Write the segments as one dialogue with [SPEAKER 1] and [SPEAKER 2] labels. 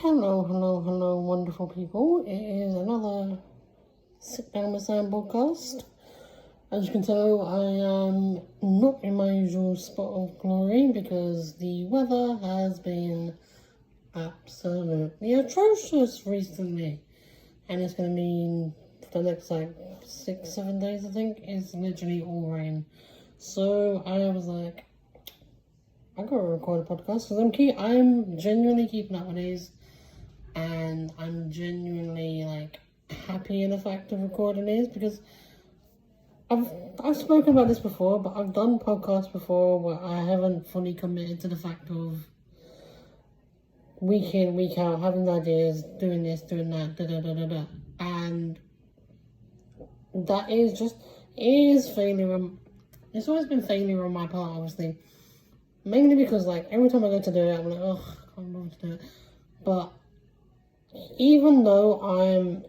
[SPEAKER 1] Hello, wonderful people. It is another Sit Down with Sam podcast. As you can tell, I am not in my usual spot of glory because the weather has been absolutely atrocious recently. And it's going to be, for the next 6-7 days, I think, it's literally all rain. So I was like, I gotta record a podcast because I'm genuinely keeping up with these, and I'm genuinely happy in the fact of recording these because I've spoken about this before, but I've done podcasts before where I haven't fully committed to the fact of week in, week out, having ideas, doing this, doing that, and that is failure. It's always been failure on my part, obviously. Mainly because, every time I go to do it, I'm like, oh, I can't bother to do it. But even though I'm,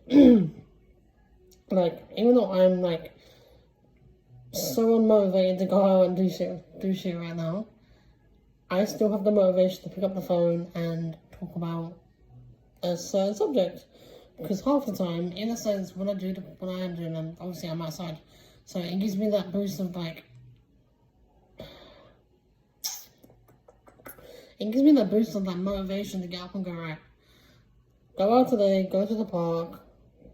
[SPEAKER 1] so unmotivated to go out and do shit right now, I still have the motivation to pick up the phone and talk about a certain subject. Because half the time, in a sense, when I am doing them, obviously I'm outside. So it gives me that boost of, it gives me that boost of that motivation to get up and go, right, go out today, go to the park,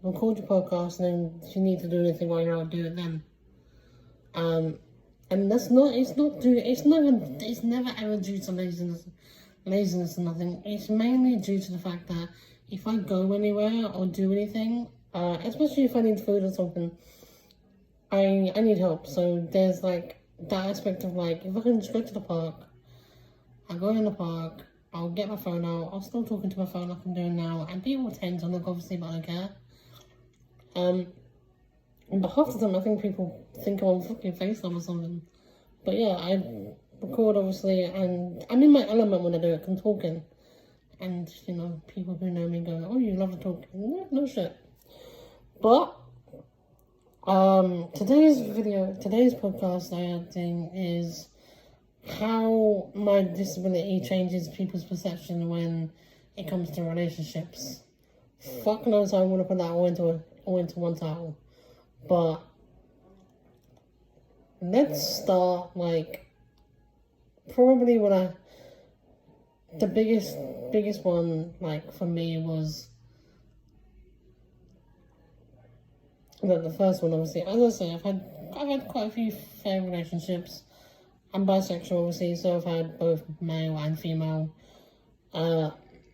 [SPEAKER 1] record your podcast, and then if you need to do anything while you're out, do it then. And it's never ever due to laziness or nothing. It's mainly due to the fact that if I go anywhere or do anything, especially if I need food or something, I need help. So there's that aspect of if I can just go to the park, I go in the park, I'll get my phone out, I'll still talking to my phone like I'm doing now, and people tend to look, obviously, but I don't care. But half the time I think people think I'm on fucking FaceTime or something. But yeah, I record, obviously, and I'm in my element when I do it, I'm talking. And, people who know me go, oh, you love to talk. No shit. But, today's podcast thing is how my disability changes people's perception when it comes to relationships. Fuck knows how I'm gonna put that all into one title. But let's start probably the biggest one for me was the first one, obviously. As I say, I've had quite a few fair relationships. I'm bisexual, obviously, so I've had both male and female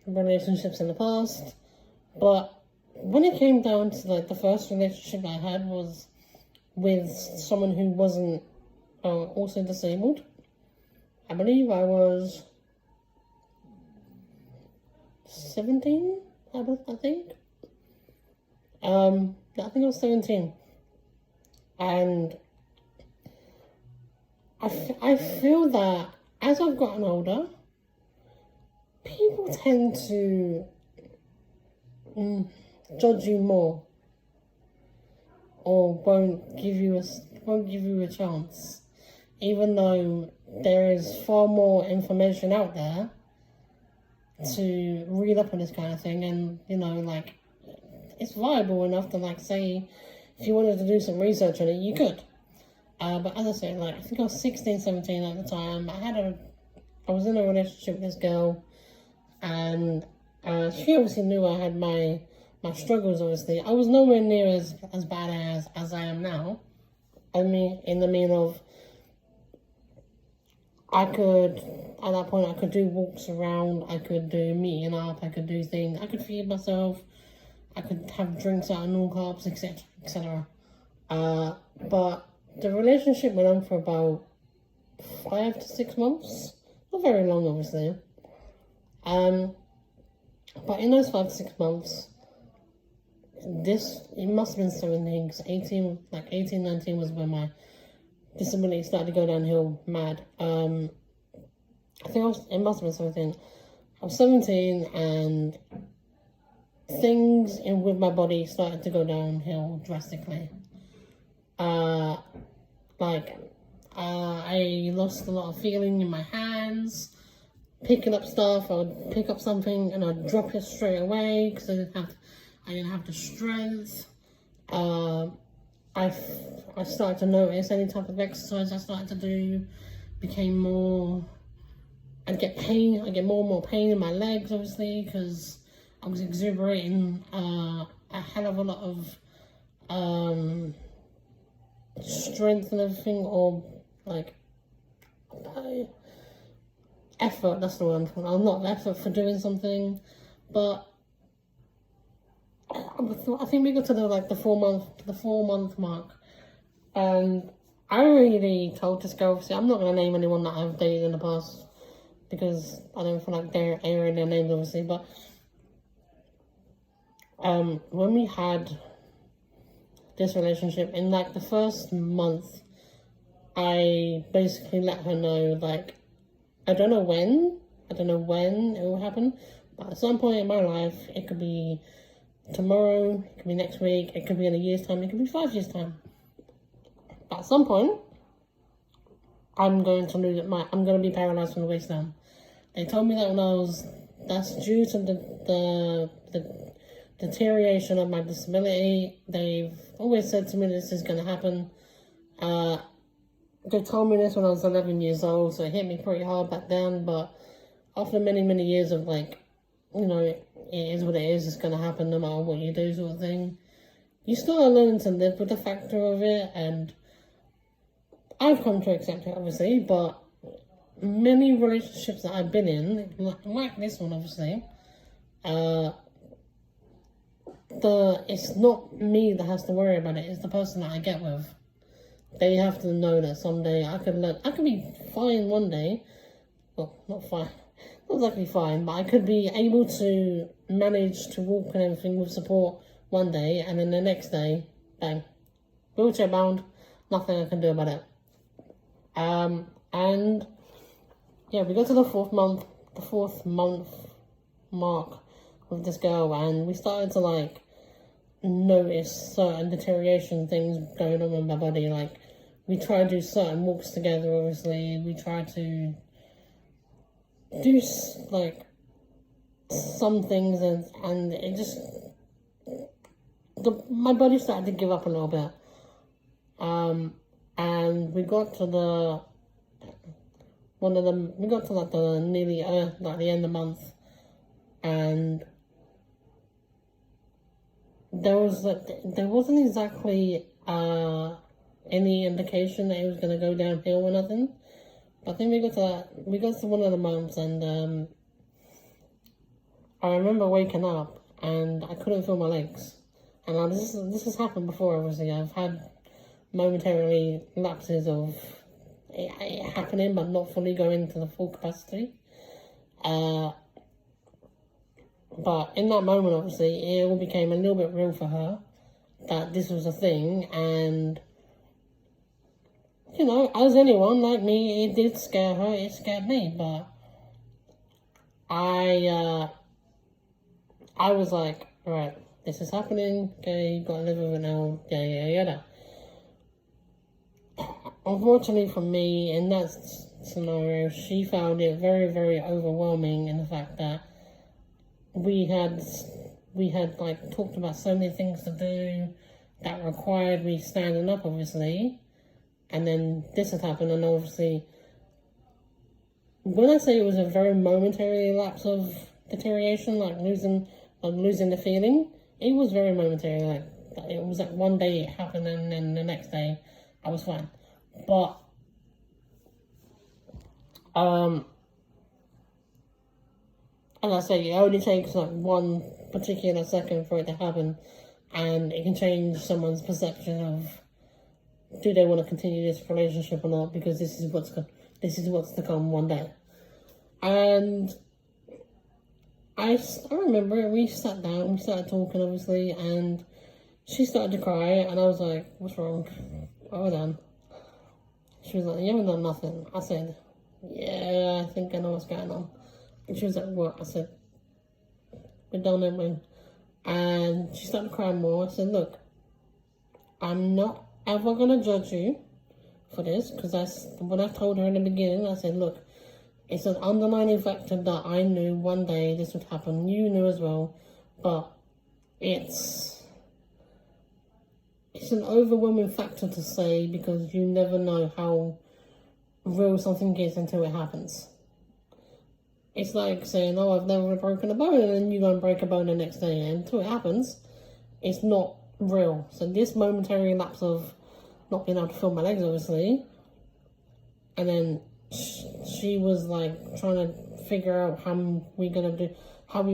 [SPEAKER 1] relationships in the past. But when it came down to the first relationship I had was with someone who wasn't also disabled. I believe I was 17, I think. I think I was 17. And I feel that as I've gotten older, people tend to judge you more, or won't give you a chance, even though there is far more information out there to read up on this kind of thing, and it's viable enough to say if you wanted to do some research on it, you could. But as I said, I think I was 16, 17 at the time. I was in a relationship with this girl, and she obviously knew I had my struggles, obviously. I was nowhere near as bad as I am now. I mean, in the mean of, at that point, I could do walks around, I could do meeting up, I could do things, I could feed myself, I could have drinks out of no carbs, etc., etc. But the relationship went on for about 5 to 6 months. Not very long, obviously. But in those 5 to 6 months, it must have been 17, because 18, 19 was when my disability started to go downhill mad. I think it must have been 17. I was 17 and things with my body started to go downhill drastically. I lost a lot of feeling in my hands. picking up stuff. I'd pick up something and I'd drop it straight away because I didn't have the strength. I started to notice any type of exercise I started to do became more. I'd get pain. I get more and more pain in my legs, obviously, because I was exuberating a hell of a lot of strength and everything, or like effort. That's the word. A lot of effort for doing something, but I think we got to the 4 month mark, and I really told this girl. See, I'm not gonna name anyone that I've dated in the past because I don't feel like they're airing their names, obviously. But when we had this relationship, in like the first month, I basically let her know, like, I don't know when it will happen, but at some point in my life, it could be tomorrow, it could be next week, it could be in a year's time, it could be 5 years' time. But at some point, I'm going to be paralyzed from the waist down. They told me that that's due to the deterioration of my disability. They've always said to me this is going to happen. They told me this when I was 11 years old, so it hit me pretty hard back then, but after many, many years of like, it is what it is, it's going to happen no matter what you do sort of thing, you start learning to live with the factor of it, and I've come to accept it, obviously, but many relationships that I've been in, like this one, obviously, it's not me that has to worry about it, it's the person that I get with. They have to know that someday I could be fine one day, well, not fine, not exactly fine, but I could be able to manage to walk and everything with support one day, and then the next day, bang, wheelchair bound, nothing I can do about it. And yeah, we got to the fourth month mark with this girl, and we started to like notice certain deterioration things going on in my body. Like, we try to do certain walks together, obviously. We try to do like some things, and it just my body started to give up a little bit. And we got to the nearly like the end of the month, and there wasn't exactly any indication that it was gonna go downhill or nothing. But I think we got to one of the months, and I remember waking up and I couldn't feel my legs. And this has happened before, obviously. I've had momentarily lapses of it happening, but not fully going to the full capacity. But in that moment, obviously, it all became a little bit real for her that this was a thing. And, as anyone like me, it did scare her, it scared me. But I was like, right, this is happening, okay, you gotta live with it now, yada. Unfortunately for me, in that scenario, she found it very, very overwhelming in the fact that we had like talked about so many things to do that required me standing up, obviously, and then this had happened. And obviously, when I say it was a very momentary lapse of deterioration, like losing the feeling, it was very momentary. Like, it was like one day it happened, and then the next day I was fine. But as I say, it only takes like one particular second for it to happen, and it can change someone's perception of, do they want to continue this relationship or not, because this is what's to come one day. And I remember we sat down, we started talking, obviously, and she started to cry, and I was like, what's wrong? Hold on. She was like, you haven't done nothing. I said, yeah, I think I know what's going on. And she was like, what? I said, we're done, haven't we? And she started crying more. I said, look, I'm not ever going to judge you for this, because what I told her in the beginning, I said, look, It's an underlying factor that I knew one day this would happen. You knew as well, but it's an overwhelming factor to say because you never know how real something is until it happens. It's like saying, oh, I've never broken a bone, and then you go and break a bone the next day, and until it happens, it's not real. So this momentary lapse of not being able to feel my legs, obviously, and then she was like trying to figure out how we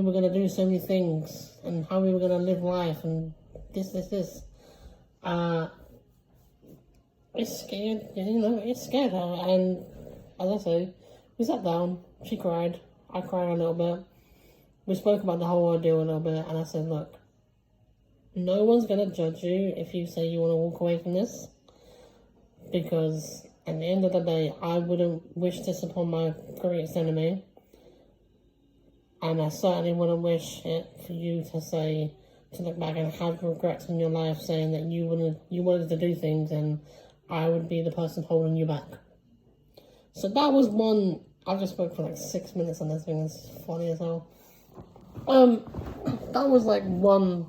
[SPEAKER 1] were gonna do so many things, and how we were gonna live life, and this. It scared, it scared her, and as I say, we sat down, she cried, I cried a little bit, we spoke about the whole ordeal a little bit, and I said, look, no one's gonna judge you if you say you want to walk away from this, because at the end of the day, I wouldn't wish this upon my greatest enemy, and I certainly wouldn't wish it for you to look back and have regrets in your life saying that you wanted to do things and I would be the person holding you back. So that was one. I just spoke for like 6 minutes on this thing. It's funny as hell. That was like one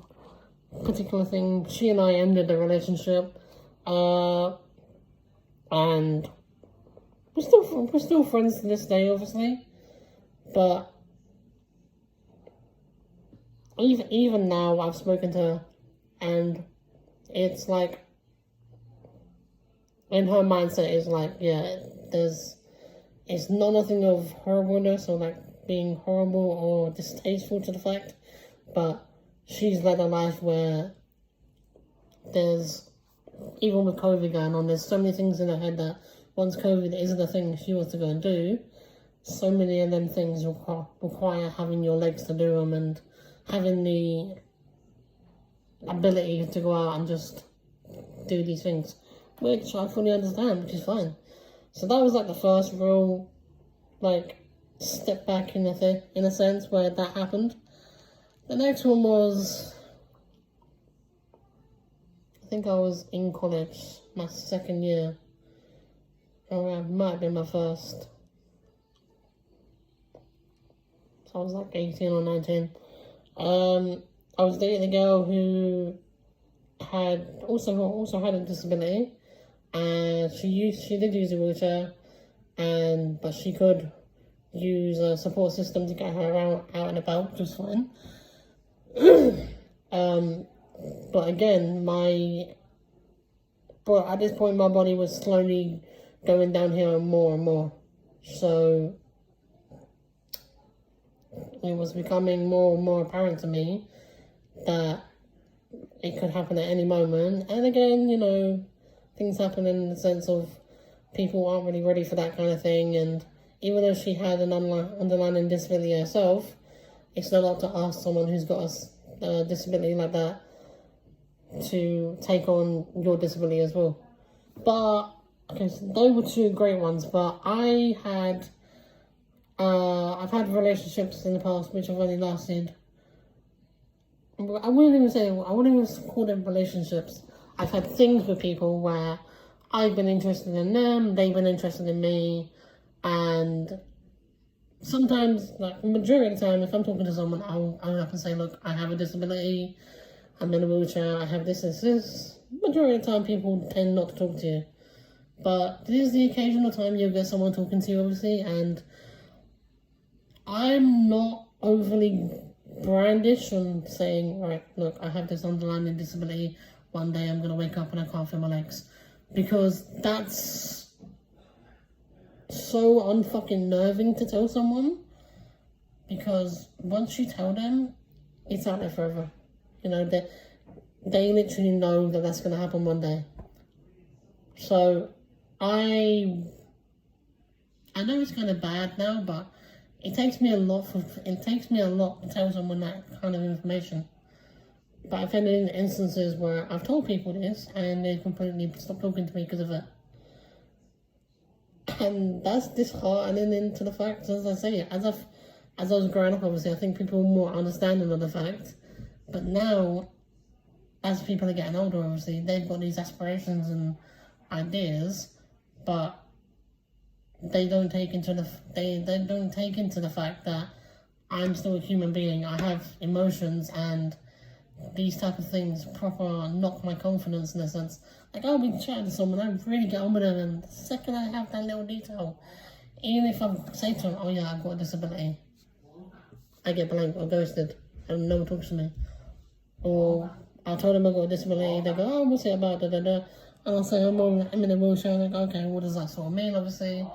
[SPEAKER 1] particular thing. She and I ended the relationship, and we're still friends to this day, obviously. But even now, I've spoken to her, and it's like, in her mindset is like, yeah, it's not nothing of horribleness or like being horrible or distasteful to the fact, but she's led a life where there's, even with COVID going on, there's so many things in her head that once COVID isn't a thing she wants to go and do, so many of them things require having your legs to do them and having the ability to go out and just do these things, which I fully understand, which is fine. So that was like the first real, like, step back in a sense where that happened. The next one was, I think I was in college, my second year, or it might have been my first. So I was like 18 or 19. I was dating a girl who had also had a disability, and she did use a wheelchair, but she could use a support system to get her out and about, which was fine. But again, at this point my body was slowly going downhill more and more, so it was becoming more and more apparent to me that it could happen at any moment. And again, things happen in the sense of people aren't really ready for that kind of thing. And even though she had an underlying disability herself, it's not up to ask someone who's got a disability like that to take on your disability as well. But, okay, so those were two great ones. But I've had relationships in the past which have only lasted, I wouldn't even call them relationships. I've had things with people where I've been interested in them, they've been interested in me, and sometimes, like, the majority of the time, if I'm talking to someone, I'll up and say, look, I have a disability, I'm in a wheelchair, I have this. Majority of the time, people tend not to talk to you. But there's the occasional time you'll get someone talking to you, obviously, and I'm not overly brandish on saying, right, look, I have this underlying disability, one day I'm going to wake up and I can't feel my legs. Because that's so unfucking nerving to tell someone. Because once you tell them, it's out there forever. They literally know that that's going to happen one day. So, I know it's kind of bad now, but it takes me a lot to tell someone that kind of information. But I've had instances where I've told people this and they completely stopped talking to me because of it. And that's disheartening into the fact, as I say, as I was growing up, obviously, I think people were more understanding of the fact. But now, as people are getting older, obviously, they've got these aspirations and ideas, but they don't take into the fact that I'm still a human being. I have emotions, and these type of things proper knock my confidence in a sense. Like, I'll be chatting to someone, I really get on with them, and the second I have that little detail, even if I say to them, oh yeah, I've got a disability, I get blank or ghosted, and no one talks to me. Or I'll tell them I've got a disability, they go, oh, what's it about, and I'll say, I'm in a wheelchair, like, okay, what does that sort of mean, obviously?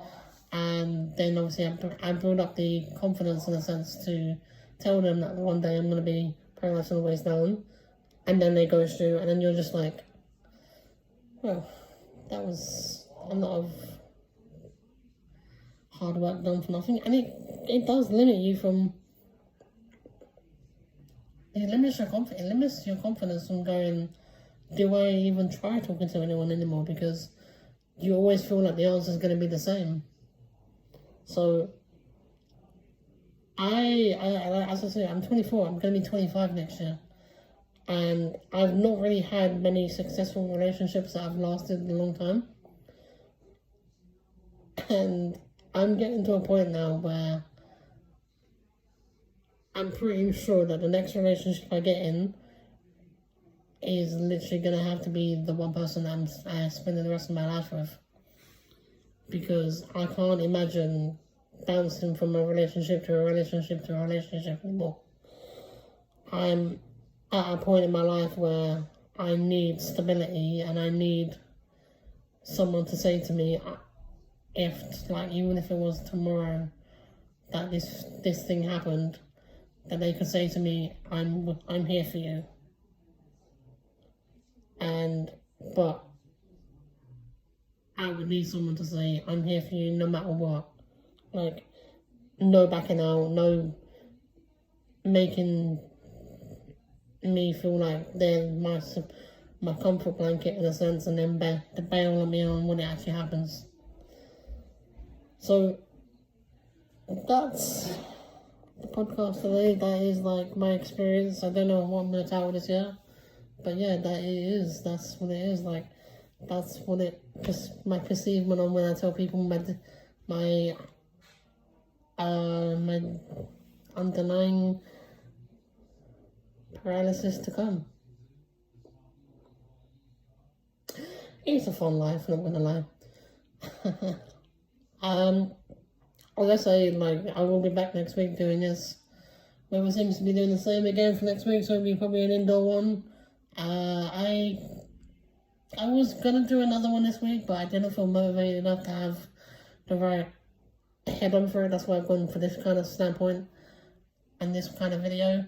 [SPEAKER 1] And then obviously I build up the confidence in a sense to tell them that one day I'm going to be paralyzed on the waist down, and then they ghost you, and then you're just like, well, that was a lot of hard work done for nothing. And it does limit you from, it limits your confidence from going, do I even try talking to anyone anymore? Because you always feel like the answer is going to be the same. So, as I say, I'm 24, I'm going to be 25 next year. And I've not really had many successful relationships that have lasted a long time. And I'm getting to a point now where I'm pretty sure that the next relationship I get in is literally going to have to be the one person I'm spending the rest of my life with. Because I can't imagine bouncing from a relationship to a relationship to a relationship anymore. I'm at a point in my life where I need stability, and I need someone to say to me, if, like, even if it was tomorrow that this thing happened, that they could say to me, I'm here for you. But I would need someone to say, I'm here for you no matter what. Like, no backing out, no making me feel like they're my comfort blanket in a sense, and then bail on me on when it actually happens. So, that's the podcast today. That is like my experience. I don't know what I'm going to title this yet, but yeah, that's what it is. Like, that's what my perceivement on when I tell people my underlying paralysis to come. It's a fun life, not gonna lie. As I say, like, I will be back next week doing this. Weather seems to be doing the same again for next week, so it'll be probably an indoor one. I was gonna do another one this week, but I didn't feel motivated enough to have the right head on for it. That's why I've gone for this kind of standpoint and this kind of video,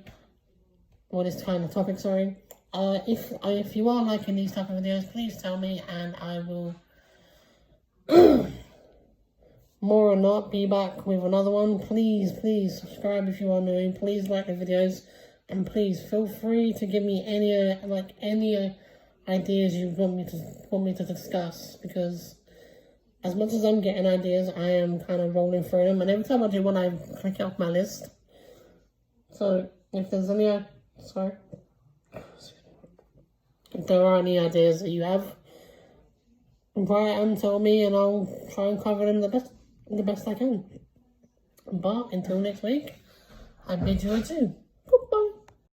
[SPEAKER 1] or this kind of topic, sorry. If you are liking these type of videos, please tell me, and I will more or not be back with another one. Please subscribe if you are new. Please like the videos, and please feel free to give me any ideas you want me to discuss, because as much as I'm getting ideas, I am kind of rolling through them, and every time I do one, I click it off my list. So if there's if there are any ideas that you have, write and tell me, and I'll try and cover them the best I can. But until next week, I bid you adieu.